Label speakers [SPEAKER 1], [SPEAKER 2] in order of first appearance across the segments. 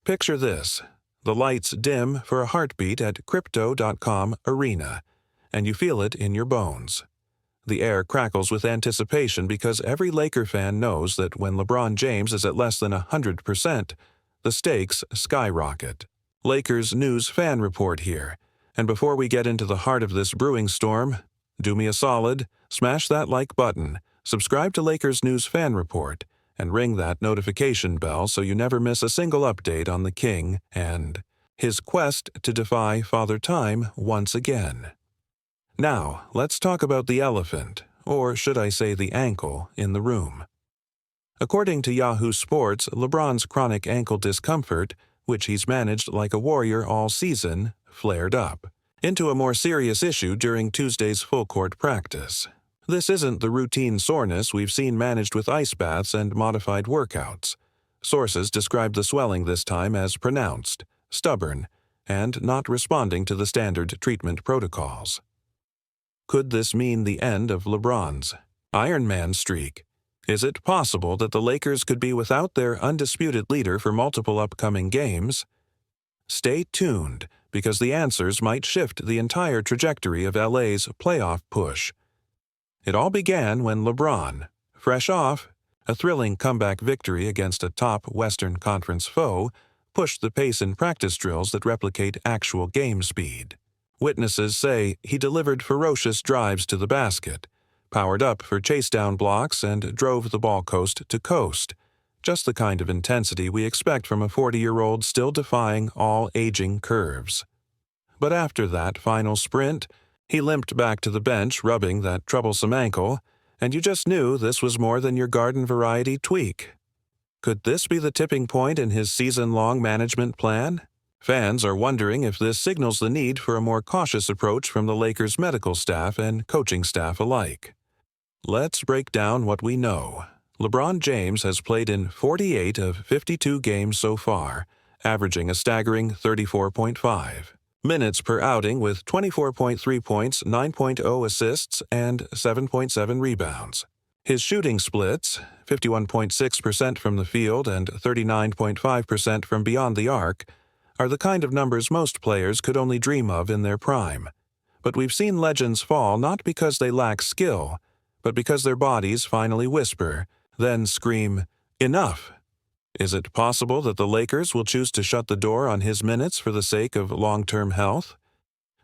[SPEAKER 1] Picture this. The lights dim for a heartbeat at Crypto.com Arena, and you feel it in your bones. The air crackles with anticipation because every Laker fan knows that when LeBron James is at less than 100%, the stakes skyrocket. Lakers News Fan Report here. And before we get into the heart of this brewing storm, do me a solid, smash that like button, subscribe to Lakers News Fan Report, and ring that notification bell so you never miss a single update on the King and his quest to defy Father Time once again. Now, let's talk about the elephant, or should I say the ankle, in the room. According to Yahoo Sports, LeBron's chronic ankle discomfort, which he's managed like a warrior all season, flared up into a more serious issue during Tuesday's full-court practice. This isn't the routine soreness we've seen managed with ice baths and modified workouts. Sources describe the swelling this time as pronounced, stubborn, and not responding to the standard treatment protocols. Could this mean the end of LeBron's Iron Man streak? Is it possible that the Lakers could be without their undisputed leader for multiple upcoming games? Stay tuned, because the answers might shift the entire trajectory of LA's playoff push. It all began when LeBron, fresh off a thrilling comeback victory against a top Western Conference foe, pushed the pace in practice drills that replicate actual game speed. Witnesses say he delivered ferocious drives to the basket, powered up for chase-down blocks, and drove the ball coast to coast, just the kind of intensity we expect from a 40-year-old still defying all aging curves. But after that final sprint, he limped back to the bench rubbing that troublesome ankle, and you just knew this was more than your garden-variety tweak. Could this be the tipping point in his season-long management plan? Fans are wondering if this signals the need for a more cautious approach from the Lakers' medical staff and coaching staff alike. Let's break down what we know. LeBron James has played in 48 of 52 games so far, averaging a staggering 34.5 minutes per outing with 24.3 points, 9.0 assists, and 7.7 rebounds. His shooting splits, 51.6% from the field and 39.5% from beyond the arc, are the kind of numbers most players could only dream of in their prime. But we've seen legends fall not because they lack skill, but because their bodies finally whisper, then scream, "Enough!" Is it possible that the Lakers will choose to shut the door on his minutes for the sake of long-term health?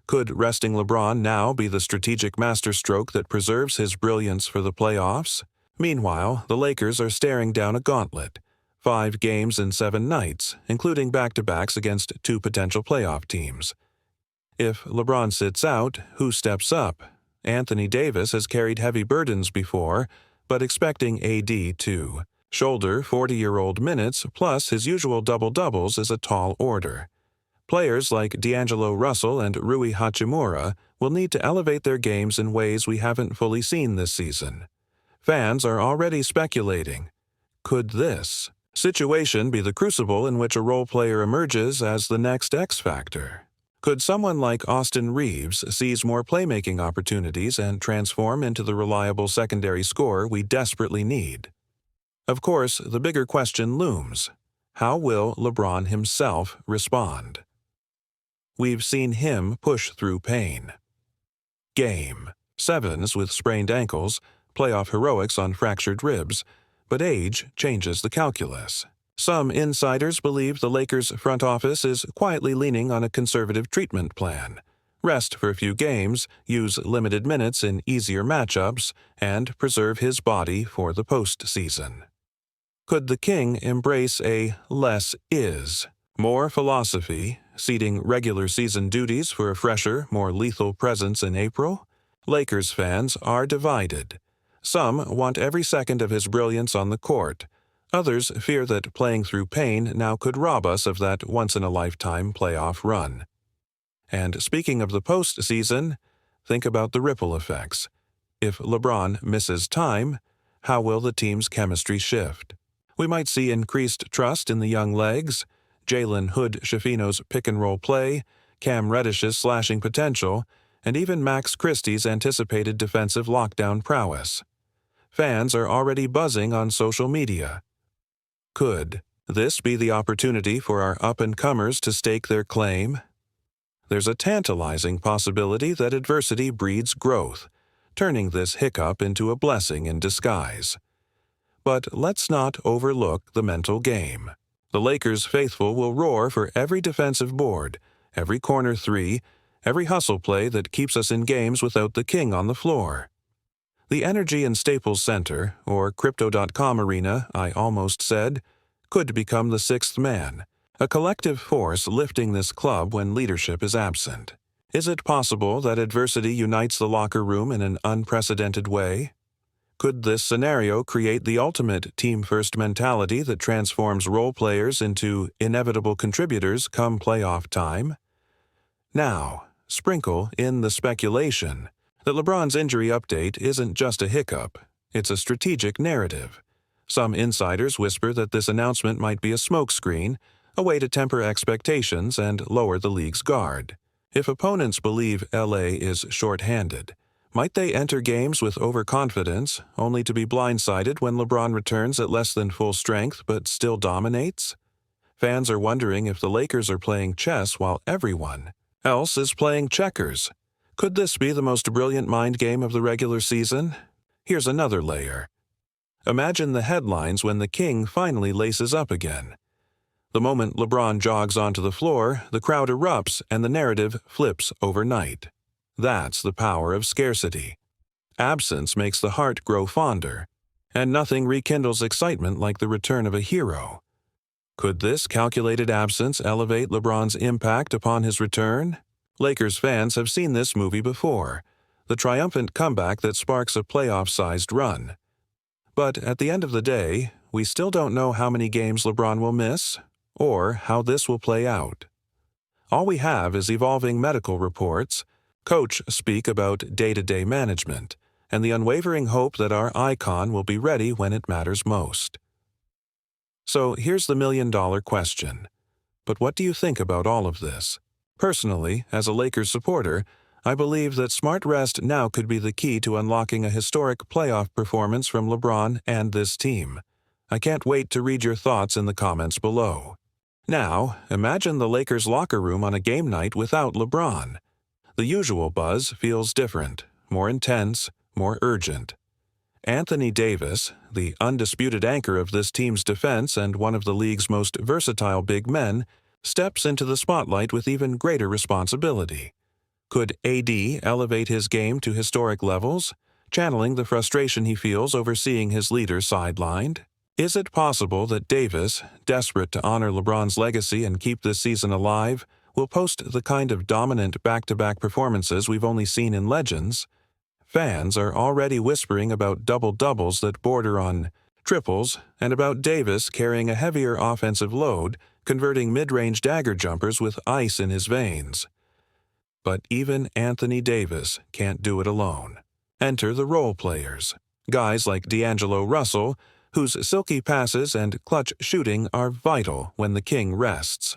[SPEAKER 1] Could resting LeBron now be the strategic masterstroke that preserves his brilliance for the playoffs? Meanwhile, the Lakers are staring down a gauntlet. 5 games in 7 nights, including back-to-backs against 2 potential playoff teams. If LeBron sits out, who steps up? Anthony Davis has carried heavy burdens before, but expecting AD to shoulder 40-year-old minutes plus his usual double-doubles is a tall order. Players like D'Angelo Russell and Rui Hachimura will need to elevate their games in ways we haven't fully seen this season. Fans are already speculating. Could this situation be the crucible in which a role player emerges as the next X factor? Could someone like Austin Reeves seize more playmaking opportunities and transform into the reliable secondary scorer we desperately need? Of course, the bigger question looms. How will LeBron himself respond? We've seen him push through pain. Game 7s with sprained ankles, playoff heroics on fractured ribs, but age changes the calculus. Some insiders believe the Lakers' front office is quietly leaning on a conservative treatment plan. Rest for a few games, use limited minutes in easier matchups, and preserve his body for the postseason. Could the King embrace a less is, more philosophy, ceding regular season duties for a fresher, more lethal presence in April? Lakers fans are divided. Some want every second of his brilliance on the court. Others fear that playing through pain now could rob us of that once-in-a-lifetime playoff run. And speaking of the postseason, think about the ripple effects. If LeBron misses time, how will the team's chemistry shift? We might see increased trust in the young legs, Jalen Hood-Schifino's pick-and-roll play, Cam Reddish's slashing potential, and even Max Christie's anticipated defensive lockdown prowess. Fans are already buzzing on social media. Could this be the opportunity for our up-and-comers to stake their claim? There's a tantalizing possibility that adversity breeds growth, turning this hiccup into a blessing in disguise. But let's not overlook the mental game. The Lakers faithful will roar for every defensive board, every corner three, every hustle play that keeps us in games without the king on the floor. The energy in Staples Center, or Crypto.com arena, I almost said, could become the sixth man, a collective force lifting this club when leadership is absent. Is it possible that adversity unites the locker room in an unprecedented way? Could this scenario create the ultimate team-first mentality that transforms role players into inevitable contributors come playoff time? Now, sprinkle in the speculation that LeBron's injury update isn't just a hiccup, it's a strategic narrative. Some insiders whisper that this announcement might be a smokescreen, a way to temper expectations and lower the league's guard. If opponents believe LA is short-handed, might they enter games with overconfidence, only to be blindsided when LeBron returns at less than full strength but still dominates? Fans are wondering if the Lakers are playing chess while everyone else is playing checkers. Could this be the most brilliant mind game of the regular season? Here's another layer. Imagine the headlines when the king finally laces up again. The moment LeBron jogs onto the floor, the crowd erupts and the narrative flips overnight. That's the power of scarcity. Absence makes the heart grow fonder, and nothing rekindles excitement like the return of a hero. Could this calculated absence elevate LeBron's impact upon his return? Lakers fans have seen this movie before, the triumphant comeback that sparks a playoff-sized run. But at the end of the day, we still don't know how many games LeBron will miss, or how this will play out. All we have is evolving medical reports, coach speak about day-to-day management, and the unwavering hope that our icon will be ready when it matters most. So here's the million-dollar question. But what do you think about all of this? Personally, as a Lakers supporter, I believe that smart rest now could be the key to unlocking a historic playoff performance from LeBron and this team. I can't wait to read your thoughts in the comments below. Now, imagine the Lakers locker room on a game night without LeBron. The usual buzz feels different, more intense, more urgent. Anthony Davis, the undisputed anchor of this team's defense and one of the league's most versatile big men, steps into the spotlight with even greater responsibility. Could AD elevate his game to historic levels, channeling the frustration he feels over seeing his leader sidelined? Is it possible that Davis, desperate to honor LeBron's legacy and keep this season alive, will post the kind of dominant back-to-back performances we've only seen in legends? Fans are already whispering about double-doubles that border on triples and about Davis carrying a heavier offensive load, converting mid-range dagger jumpers with ice in his veins. But even Anthony Davis can't do it alone. Enter the role players, guys like D'Angelo Russell, whose silky passes and clutch shooting are vital when the king rests.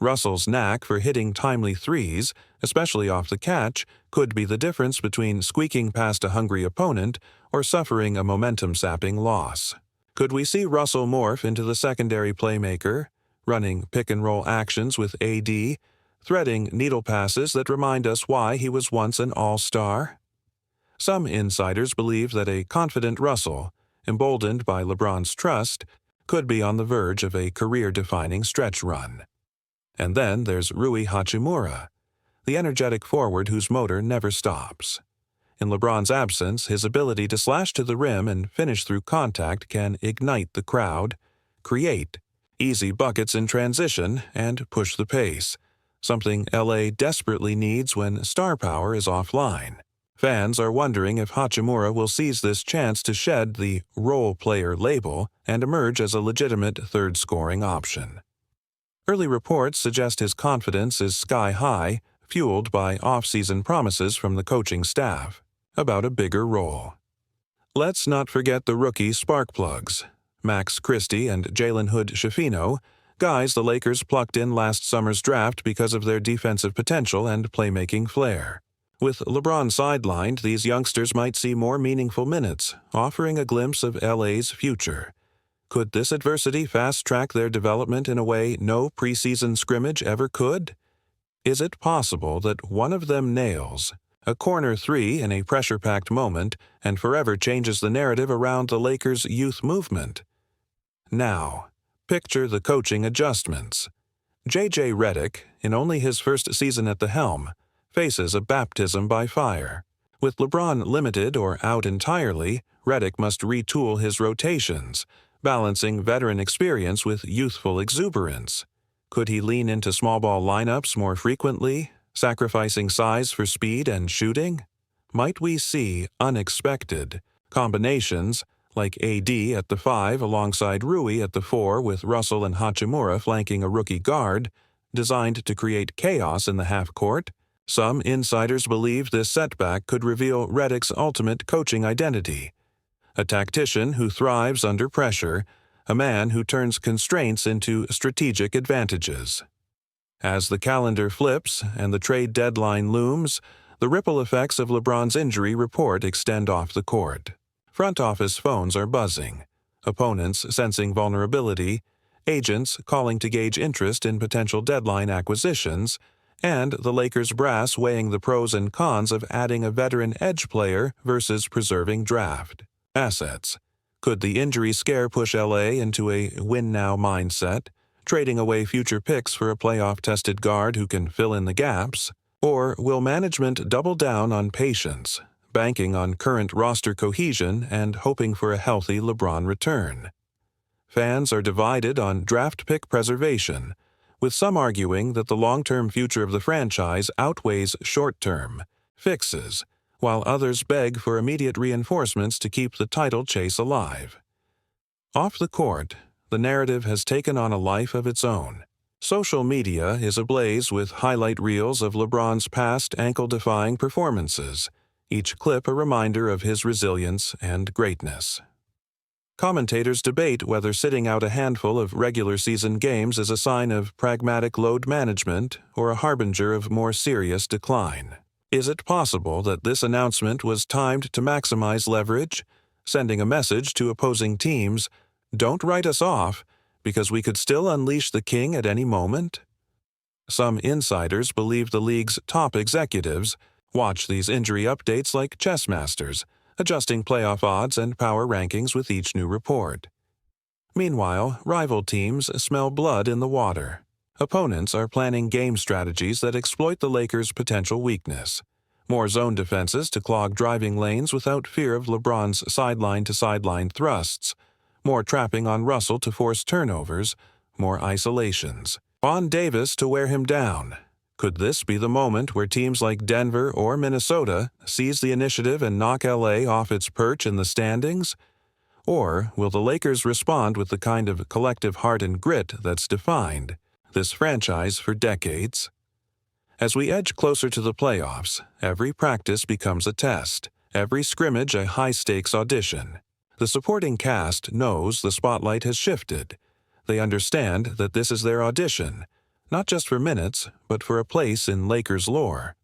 [SPEAKER 1] Russell's knack for hitting timely threes, especially off the catch, could be the difference between squeaking past a hungry opponent or suffering a momentum-sapping loss. Could we see Russell morph into the secondary playmaker, running pick-and-roll actions with AD, threading needle passes that remind us why he was once an all-star? Some insiders believe that a confident Russell, emboldened by LeBron's trust, could be on the verge of a career-defining stretch run. And then there's Rui Hachimura, the energetic forward whose motor never stops. In LeBron's absence, his ability to slash to the rim and finish through contact can ignite the crowd, create easy buckets in transition, and push the pace, something LA desperately needs when star power is offline. Fans are wondering if Hachimura will seize this chance to shed the role player label and emerge as a legitimate third scoring option. Early reports suggest his confidence is sky-high, fueled by off-season promises from the coaching staff about a bigger role. Let's not forget the rookie spark plugs, Max Christie and Jalen Hood-Schifino, guys the Lakers plucked in last summer's draft because of their defensive potential and playmaking flair. With LeBron sidelined, these youngsters might see more meaningful minutes, offering a glimpse of LA's future. Could this adversity fast-track their development in a way no preseason scrimmage ever could? Is it possible that one of them nails a corner three in a pressure-packed moment and forever changes the narrative around the Lakers' youth movement? Now, picture the coaching adjustments. J.J. Redick, in only his first season at the helm, faces a baptism by fire. With LeBron limited or out entirely, Redick must retool his rotations, balancing veteran experience with youthful exuberance. Could he lean into small ball lineups more frequently, sacrificing size for speed and shooting? Might we see unexpected combinations like AD at the 5 alongside Rui at the 4 with Russell and Hachimura flanking a rookie guard, designed to create chaos in the half-court? Some insiders believe this setback could reveal Redick's ultimate coaching identity. A tactician who thrives under pressure, a man who turns constraints into strategic advantages. As the calendar flips and the trade deadline looms, the ripple effects of LeBron's injury report extend off the court. Front office phones are buzzing, opponents sensing vulnerability, agents calling to gauge interest in potential deadline acquisitions, and the Lakers brass weighing the pros and cons of adding a veteran edge player versus preserving draft assets. Could the injury scare push LA into a win-now mindset, trading away future picks for a playoff-tested guard who can fill in the gaps? Or will management double down on patience, banking on current roster cohesion and hoping for a healthy LeBron return? Fans are divided on draft pick preservation, with some arguing that the long-term future of the franchise outweighs short-term fixes, while others beg for immediate reinforcements to keep the title chase alive. Off the court, the narrative has taken on a life of its own. Social media is ablaze with highlight reels of LeBron's past ankle-defying performances, each clip a reminder of his resilience and greatness. Commentators debate whether sitting out a handful of regular season games is a sign of pragmatic load management or a harbinger of more serious decline. Is it possible that this announcement was timed to maximize leverage, sending a message to opposing teams, "Don't write us off, because we could still unleash the king at any moment"? Some insiders believe the league's top executives watch these injury updates like chess masters, adjusting playoff odds and power rankings with each new report. Meanwhile, rival teams smell blood in the water. Opponents are planning game strategies that exploit the Lakers' potential weakness. More zone defenses to clog driving lanes without fear of LeBron's sideline-to-sideline thrusts. More trapping on Russell to force turnovers. More isolations. On Davis to wear him down. Could this be the moment where teams like Denver or Minnesota seize the initiative and knock LA off its perch in the standings? Or will the Lakers respond with the kind of collective heart and grit that's defined this franchise for decades? As we edge closer to the playoffs, every practice becomes a test, every scrimmage a high-stakes audition. The supporting cast knows the spotlight has shifted. They understand that this is their audition, not just for minutes, but for a place in Lakers lore.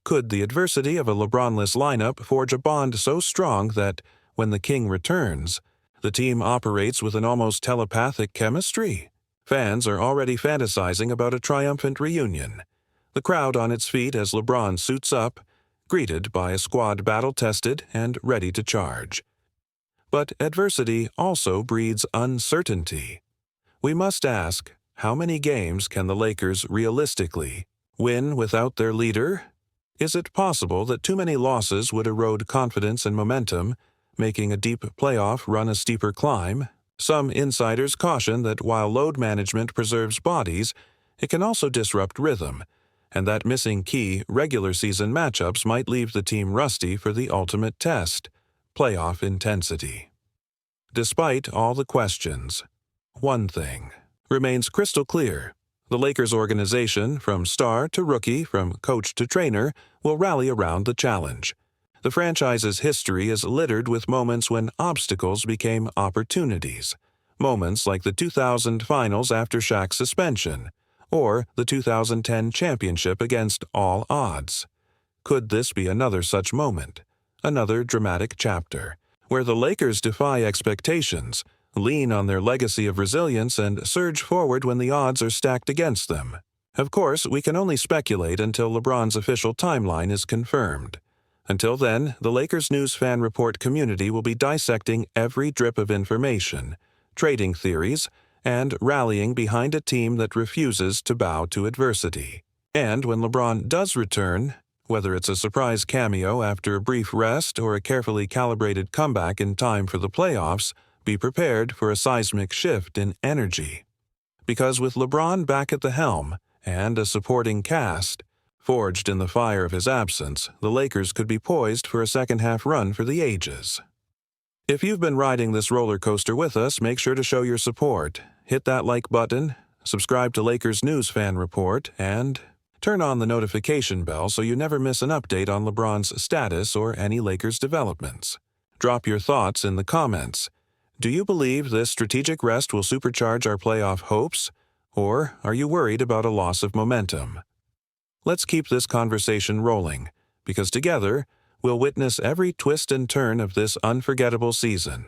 [SPEAKER 1] Could the adversity of a LeBron-less lineup forge a bond so strong that, when the king returns, the team operates with an almost telepathic chemistry? Fans are already fantasizing about a triumphant reunion. The crowd on its feet as LeBron suits up, greeted by a squad battle-tested and ready to charge. But adversity also breeds uncertainty. We must ask, how many games can the Lakers realistically win without their leader? Is it possible that too many losses would erode confidence and momentum, making a deep playoff run a steeper climb? Some insiders caution that while load management preserves bodies, it can also disrupt rhythm, and that missing key regular season matchups might leave the team rusty for the ultimate test, playoff intensity. Despite all the questions, one thing remains crystal clear. The Lakers organization, from star to rookie, from coach to trainer, will rally around the challenge. The franchise's history is littered with moments when obstacles became opportunities. Moments like the 2000 finals after Shaq's suspension, or the 2010 championship against all odds. Could this be another such moment? Another dramatic chapter, where the Lakers defy expectations, lean on their legacy of resilience and surge forward when the odds are stacked against them. Of course, we can only speculate until LeBron's official timeline is confirmed. Until then, the Lakers News Fan Report community will be dissecting every drip of information, trading theories, and rallying behind a team that refuses to bow to adversity. And when LeBron does return, whether it's a surprise cameo after a brief rest or a carefully calibrated comeback in time for the playoffs, be prepared for a seismic shift in energy. Because with LeBron back at the helm and a supporting cast, forged in the fire of his absence, the Lakers could be poised for a second-half run for the ages. If you've been riding this roller coaster with us, make sure to show your support. Hit that like button, subscribe to Lakers News Fan Report, and turn on the notification bell so you never miss an update on LeBron's status or any Lakers developments. Drop your thoughts in the comments. Do you believe this strategic rest will supercharge our playoff hopes, or are you worried about a loss of momentum? Let's keep this conversation rolling, because together, we'll witness every twist and turn of this unforgettable season.